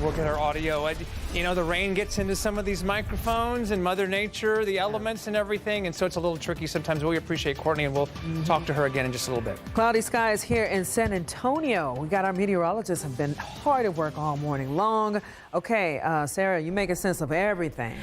We'll get our audio. You know, the rain gets into some of these microphones and Mother Nature, the elements and everything, and so it's a little tricky sometimes. We appreciate Courtney, and we'll talk to her again in just a little bit. Cloudy skies here in San Antonio. We got our meteorologists have been hard at work all morning long. Okay, Sarah, you making sense of everything.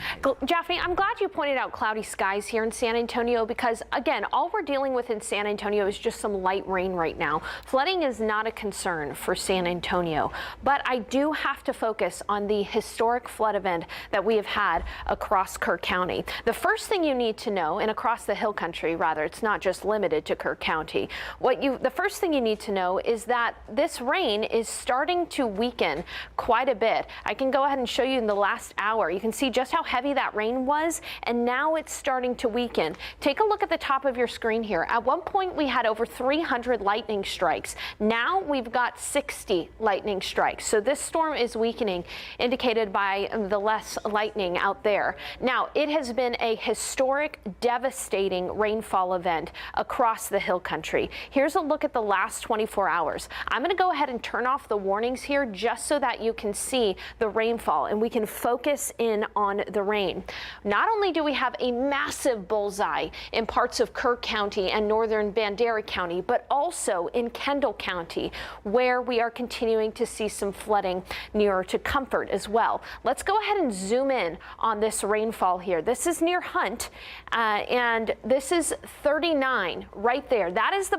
Japhanie, I'm glad you pointed out cloudy skies here in San Antonio because, again, all we're dealing with in San Antonio is just some light rain right now. Flooding is not a concern for San Antonio, but I do have to focus on the historic flood event that we have had across Kirk County. The first thing you need to know, and across the hill country rather, it's not just limited to Kirk County, the first thing you need to know is that this rain is starting to weaken quite a bit. I can go ahead and show you in the last hour. You can see just how heavy that rain was, and now it's starting to weaken. Take a look at the top of your screen here. At one point we had over 300 lightning strikes. Now we've got 60 lightning strikes. So this storm is weakening, indicated by the less lightning out there. Now, it has been a historic, devastating rainfall event across the hill country. Here's a look at the last 24 hours. I'm going to go ahead and turn off the warnings here just so that you can see the rainfall and we can focus in on the rain. Not only do we have a massive bullseye in parts of Kirk County and northern Bandera County, but also in Kendall County, where we are continuing to see some flooding nearer to Comfort as well. Let's go ahead and zoom in on this rainfall here. This is near Hunt, and this is 39 right there. That is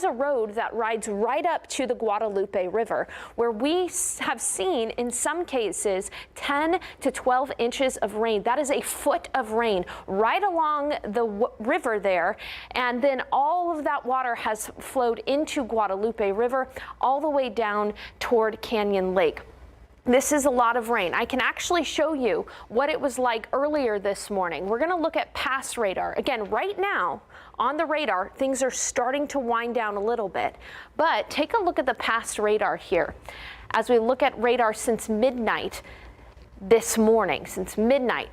a road that rides right up to the Guadalupe River, where we have seen in some cases 10 to 12 inches of rain. That is a foot of rain right along the river there, and then all of that water has flowed into Guadalupe River all the way down toward Canyon Lake. This is a lot of rain. I can actually show you what it was like earlier this morning. We're going to look at past radar. Again, right now on the radar, things are starting to wind down a little bit, but take a look at the past radar here. As we look at radar since midnight this morning, since midnight,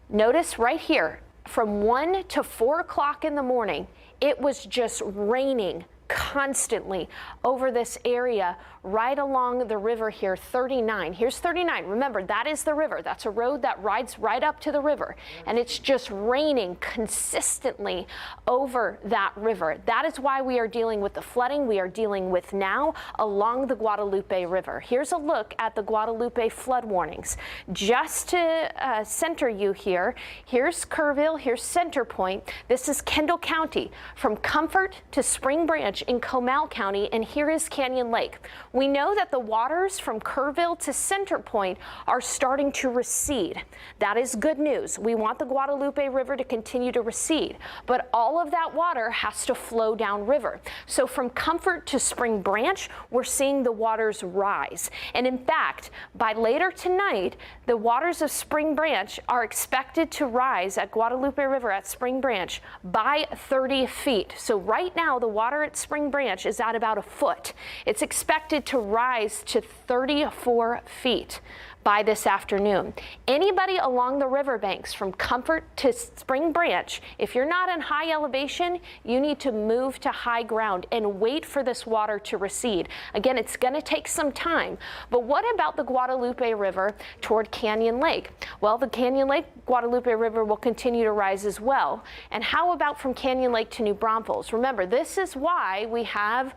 notice right here from 1 to 4 o'clock in the morning, it was just raining constantly over this area right along the river here. 39. Here's 39. Remember, that is the river. That's a road that rides right up to the river, and it's just raining consistently over that river. That is why we are dealing with the flooding we are dealing with now along the Guadalupe River. Here's a look at the Guadalupe flood warnings. Just to center you here, here's Kerrville, here's Center Point. This is Kendall County from Comfort to Spring Branch in Comal County, and here is Canyon Lake. We know that the waters from Kerrville to Center Point are starting to recede. That is good news. We want the Guadalupe River to continue to recede, but all of that water has to flow downriver. So from Comfort to Spring Branch, we're seeing the waters rise. And in fact, by later tonight, the waters of Spring Branch are expected to rise at Guadalupe River at Spring Branch by 30 feet. So right now, the water at Spring Branch is at about a foot. It's expected to rise to 34 feet by this afternoon. Anybody along the riverbanks from Comfort to Spring Branch, if you're not in high elevation, you need to move to high ground and wait for this water to recede. Again, it's going to take some time. But what about the Guadalupe River toward Canyon Lake? Well, the Canyon Lake Guadalupe River will continue to rise as well. And how about from Canyon Lake to New Braunfels? Remember, this is why we have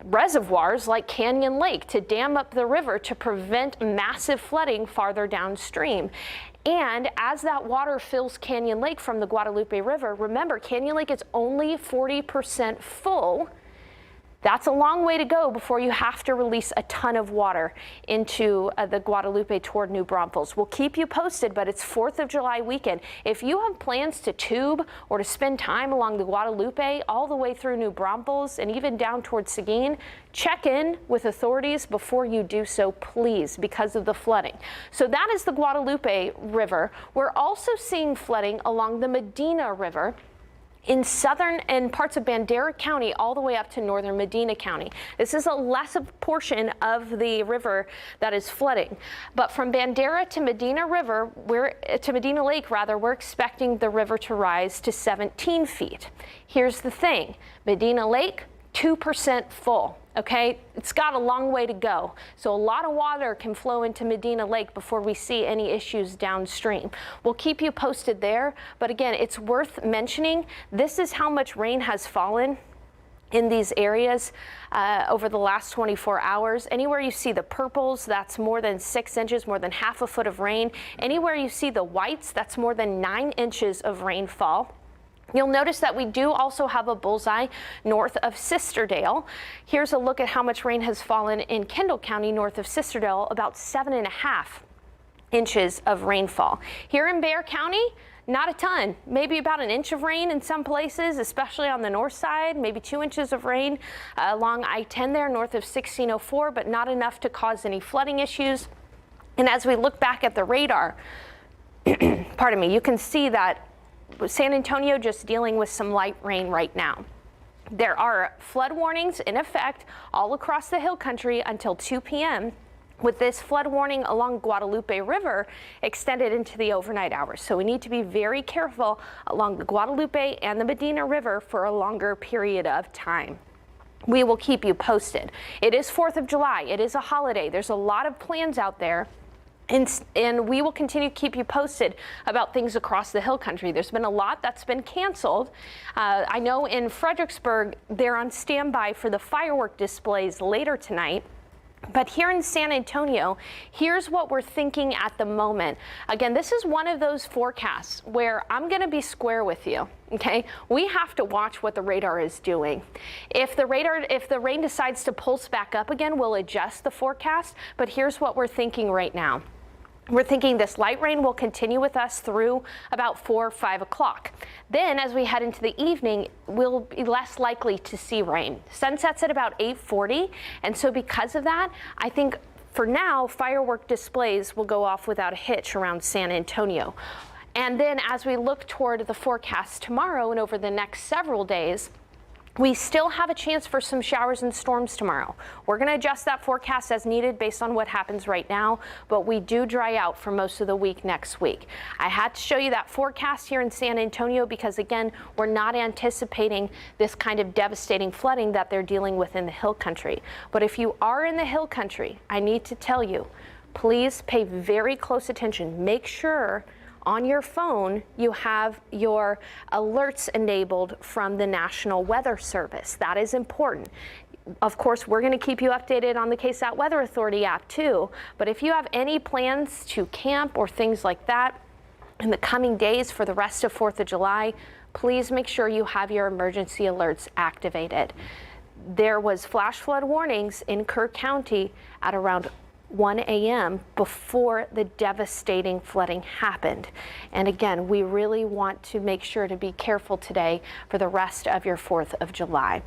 reservoirs like Canyon Lake to dam up the river to prevent massive flooding farther downstream. And as that water fills Canyon Lake from the Guadalupe River, remember, Canyon Lake is only 40% full. That's a long way to go before you have to release a ton of water into the Guadalupe toward New Braunfels. We'll keep you posted, but it's 4th of July weekend. If you have plans to tube or to spend time along the Guadalupe all the way through New Braunfels and even down towards Seguin, check in with authorities before you do so, please, because of the flooding. So that is the Guadalupe River. We're also seeing flooding along the Medina River in southern and parts of Bandera County all the way up to northern Medina County. This is a lesser portion of the river that is flooding. But from Bandera to Medina Lake, we're expecting the river to rise to 17 feet. Here's the thing. Medina Lake, 2% full. Okay, it's got a long way to go. So a lot of water can flow into Medina Lake before we see any issues downstream. We'll keep you posted there. But again, it's worth mentioning, this is how much rain has fallen in these areas over the last 24 hours. Anywhere you see the purples, that's more than 6 inches, more than half a foot of rain. Anywhere you see the whites, that's more than 9 inches of rainfall. You'll notice that we do also have a bullseye north of Sisterdale. Here's a look at how much rain has fallen in Kendall County north of Sisterdale, about 7.5 inches of rainfall. Here in Bexar County, not a ton, maybe about 1 inch of rain in some places, especially on the north side, maybe 2 inches of rain along I-10 there north of 1604, but not enough to cause any flooding issues. And as we look back at the radar, pardon me, you can see that San Antonio just dealing with some light rain right now. There are flood warnings in effect all across the hill country until 2 p.m. with this flood warning along Guadalupe River extended into the overnight hours. So we need to be very careful along the Guadalupe and the Medina River for a longer period of time. We will keep you posted. It is 4th of July. It is a holiday. There's a lot of plans out there. And we will continue to keep you posted about things across the hill country. There's been a lot that's been canceled. I know in Fredericksburg, they're on standby for the firework displays later tonight. But here in San Antonio, here's what we're thinking at the moment. Again, this is one of those forecasts where I'm going to be square with you. Okay, we have to watch what the radar is doing. If the rain decides to pulse back up again, we'll adjust the forecast. But here's what we're thinking right now. We're thinking this light rain will continue with us through about 4 or 5 o'clock. Then as we head into the evening, we'll be less likely to see rain. Sun sets at about 8:40. And so because of that, I think for now, firework displays will go off without a hitch around San Antonio. And then as we look toward the forecast tomorrow and over the next several days, we still have a chance for some showers and storms tomorrow. We're going to adjust that forecast as needed based on what happens right now, but we do dry out for most of the week next week. I had to show you that forecast here in San Antonio because, again, we're not anticipating this kind of devastating flooding that they're dealing with in the hill country. But if you are in the hill country, I need to tell you, please pay very close attention. Make sure on your phone, you have your alerts enabled from the National Weather Service. That is important. Of course, we're going to keep you updated on the KSAT Weather Authority app too. But if you have any plans to camp or things like that in the coming days for the rest of 4th of July, please make sure you have your emergency alerts activated. There was flash flood warnings in Kerr County at around 1 a.m. before the devastating flooding happened. And again, we really want to make sure to be careful today for the rest of your 4th of July.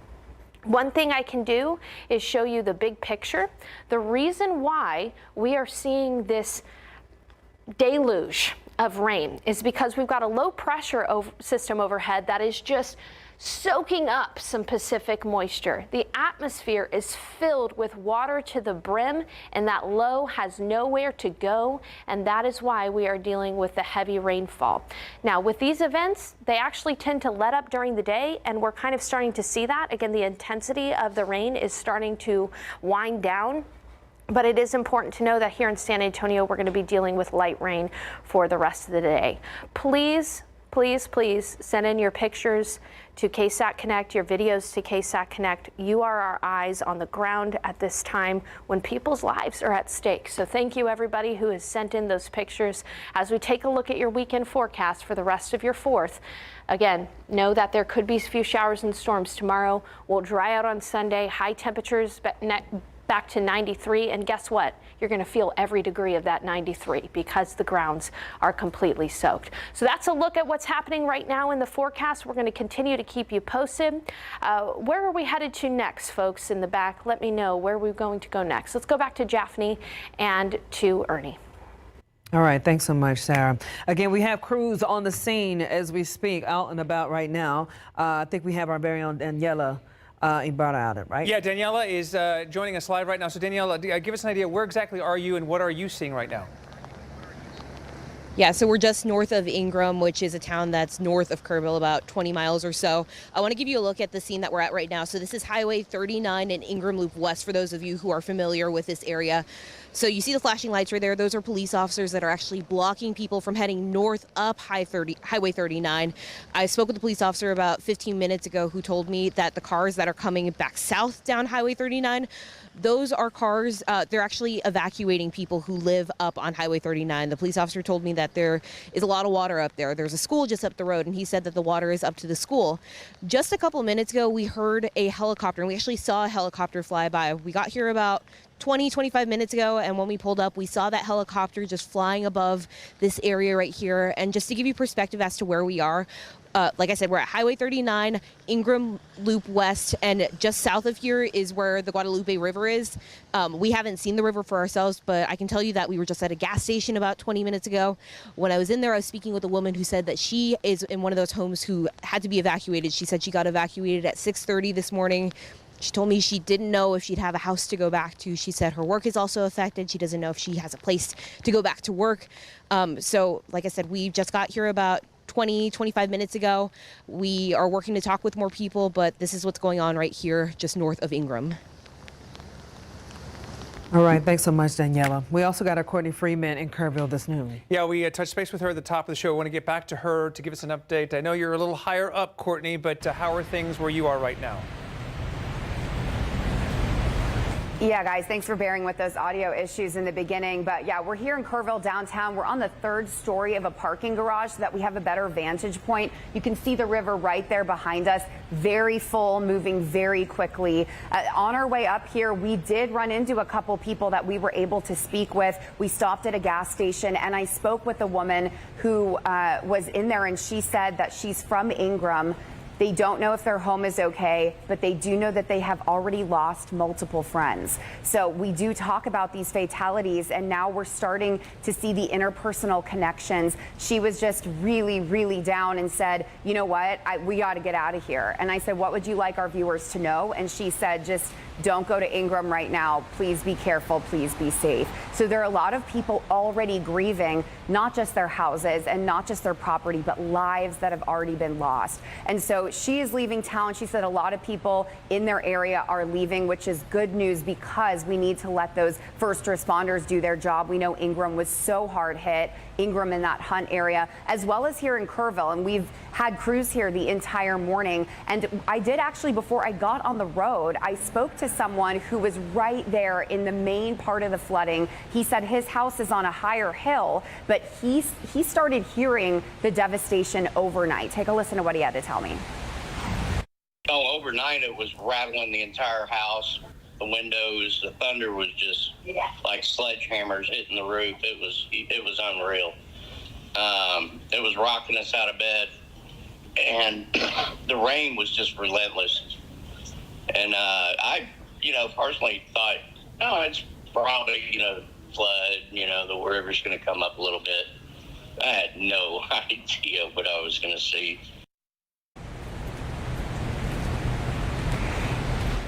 One thing I can do is show you the big picture. The reason why we are seeing this deluge of rain is because we've got a low pressure system overhead that is just soaking up some Pacific moisture. The atmosphere is filled with water to the brim, and that low has nowhere to go, and that is why we are dealing with the heavy rainfall. Now, with these events, they actually tend to let up during the day, and we're kind of starting to see that. Again, the intensity of the rain is starting to wind down. But it is important to know that here in San Antonio, we're going to be dealing with light rain for the rest of the day. Please, please, please send in your pictures to KSAT Connect, your videos to KSAT Connect. You are our eyes on the ground at this time when people's lives are at stake. So thank you, everybody who has sent in those pictures. As we take a look at your weekend forecast for the rest of your 4th, again, know that there could be a few showers and storms tomorrow. We'll dry out on Sunday, high temperatures back to 93, and guess what? You're going to feel every degree of that 93 because the grounds are completely soaked. So that's a look at what's happening right now in the forecast. We're going to continue to keep you posted. Where are we headed to next, folks in the back? Let me know where we're going to go next. Let's go back to Japhanie and to Ernie. All right, thanks so much, Sarah. Again, we have crews on the scene as we speak, out and about right now. I think we have our very own Daniela Ibarra, right? Yeah, Daniela is joining us live right now. So Daniela, give us an idea, where exactly are you and what are you seeing right now? Yeah, so we're just north of Ingram, which is a town that's north of Kerrville, about 20 miles or so. I want to give you a look at the scene that we're at right now. So this is Highway 39 and Ingram Loop West, for those of you who are familiar with this area. So you see the flashing lights right there. Those are police officers that are actually blocking people from heading north up Highway 39. I spoke with a police officer about 15 minutes ago who told me that the cars that are coming back south down Highway 39, those are cars, they're actually evacuating people who live up on Highway 39. The police officer told me that there is a lot of water up there. There's a school just up the road, and he said that the water is up to the school. Just a couple of minutes ago, we heard a helicopter, and we actually saw a helicopter fly by. We got here about 25 minutes ago, and when we pulled up, we saw that helicopter just flying above this area right here. And just to give you perspective as to where we are, like I said, we're at Highway 39, Ingram Loop West, and just south of here is where the Guadalupe River is. We haven't seen the river for ourselves, but I can tell you that we were just at a gas station about 20 minutes ago. When I was in there, I was speaking with a woman who said that she is in one of those homes who had to be evacuated. She said she got evacuated at 6:30 this morning. She told me she didn't know if she'd have a house to go back to. She said her work is also affected. She doesn't know if she has a place to go back to work. So like I said, we just got here about 25 minutes ago. We are working to talk with more people, but this is what's going on right here just north of Ingram. All right, thanks so much, Daniela. We also got our Courtney Freeman in Kerrville this noon. Yeah, we touched base with her at the top of the show. I want to get back to her to give us an update. I know you're a little higher up, Courtney, but how are things where you are right now? Yeah, guys, thanks for bearing with those audio issues in the beginning. But yeah, we're here in Kerrville downtown. We're on the third story of a parking garage so that we have a better vantage point. You can see the river right there behind us, very full, moving very quickly. On our way up here, we did run into a couple people that we were able to speak with. We stopped at a gas station, and I spoke with a woman who was in there, and she said that she's from Ingram. They don't know if their home is okay, but they do know that they have already lost multiple friends. So we do talk about these fatalities, and now we're starting to see the interpersonal connections. She was just really, really down and said, you know what, we got to get out of here. And I said, what would you like our viewers to know? And she said, just don't go to Ingram right now. Please be careful. Please be safe. So there are a lot of people already grieving, not just their houses and not just their property, but lives that have already been lost. And so she is leaving town. She said a lot of people in their area are leaving, which is good news because we need to let those first responders do their job. We know Ingram was so hard hit, Ingram in that Hunt area, as well as here in Kerrville. And we've had crews here the entire morning. And I did actually, before I got on the road, I spoke to someone who was right there in the main part of the flooding. He said his house is on a higher hill, but he started hearing the devastation overnight. Take a listen to what he had to tell me. Oh, overnight it was rattling the entire house, the windows. The thunder was just like sledgehammers hitting the roof. It was unreal. It was rocking us out of bed, and the rain was just relentless. And I, personally thought, oh, it's probably, flood, the river's going to come up a little bit. I had no idea what I was going to see.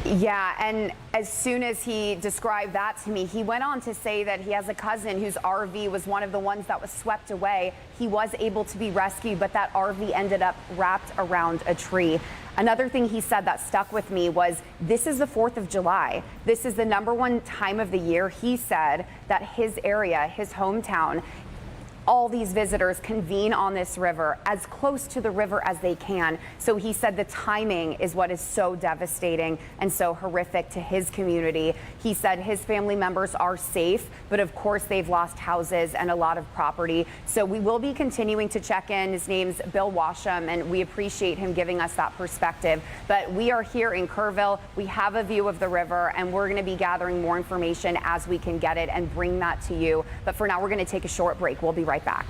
Yeah, and as soon as he described that to me, he went on to say that he has a cousin whose RV was one of the ones that was swept away. He was able to be rescued, but that RV ended up wrapped around a tree. Another thing he said that stuck with me was, this is the 4th of July. This is the #1 time of the year. He said that his area, his hometown, all these visitors convene on this river as close to the river as they can. So he said the timing is what is so devastating and so horrific to his community. He said his family members are safe, but of course they've lost houses and a lot of property. So we will be continuing to check in. His name's Bill Washam, and we appreciate him giving us that perspective. But we are here in Kerrville. We have a view of the river, and we're going to be gathering more information as we can get it and bring that to you. But for now, we're going to take a short break. We'll be right back.